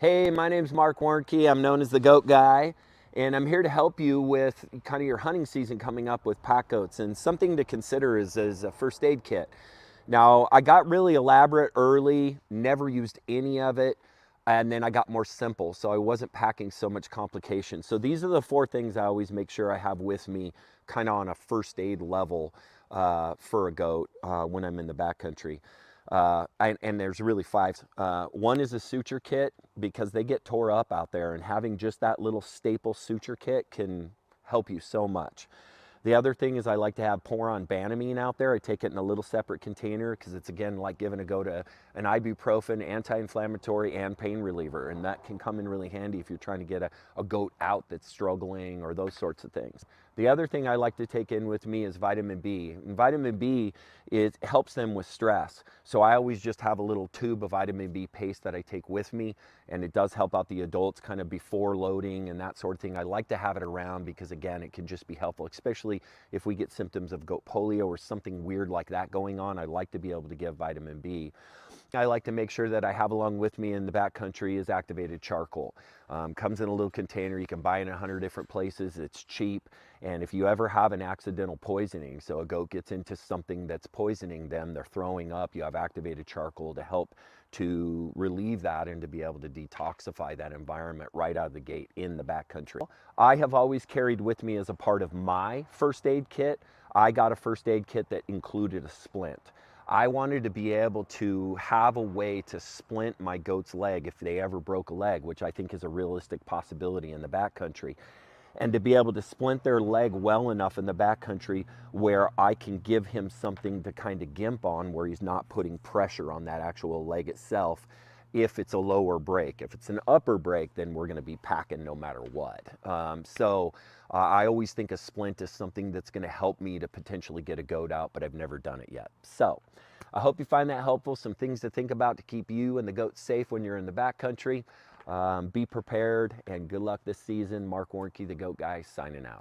Hey, my name's Marc Warnke. I'm known as the Goat Guy, and I'm here to help you with kind of your hunting season coming up with pack goats. And something to consider is a first aid kit. Now, I got really elaborate early, never used any of it, and then I got more simple, so I wasn't packing so much complication. So these are the four things I always make sure I have with me, kind of on a first aid level for a goat when I'm in the backcountry. And there's really five. One is a suture kit because they get tore up out there, and having just that little staple suture kit can help you so much. The other thing is I like to have Poron Banamine out there. I take it in a little separate container because it's, again, like giving a goat an ibuprofen, anti-inflammatory, and pain reliever. And that can come in really handy if you're trying to get a goat out that's struggling or those sorts of things. The other thing I like to take in with me is vitamin B. And vitamin B helps them with stress. So I always just have a little tube of vitamin B paste that I take with me, and it does help out the adults kind of before loading and that sort of thing. I like to have it around because, again, it can just be helpful, especially if we get symptoms of goat polio or something weird like that going on. I like to be able to give vitamin B. I like to make sure that I have along with me in the backcountry is activated charcoal. Comes in a little container. You can buy it in 100 different places. It's cheap. And if you ever have an accidental poisoning, so a goat gets into something that's poisoning them, they're throwing up, you have activated charcoal to help to relieve that and to be able to detoxify that environment right out of the gate in the backcountry. I have always carried with me as a part of my first aid kit. I got a first aid kit that included a splint. I wanted to be able to have a way to splint my goat's leg if they ever broke a leg, which I think is a realistic possibility in the backcountry. And to be able to splint their leg well enough in the backcountry where I can give him something to kind of gimp on, where he's not putting pressure on that actual leg itself if it's a lower break. If it's an upper break, then we're going to be packing no matter what. I always think a splint is something that's going to help me to potentially get a goat out, but I've never done it yet. So I hope you find that helpful. Some things to think about to keep you and the goats safe when you're in the backcountry. Be prepared, and good luck this season. Marc Warnke, the Goat Guy, signing out.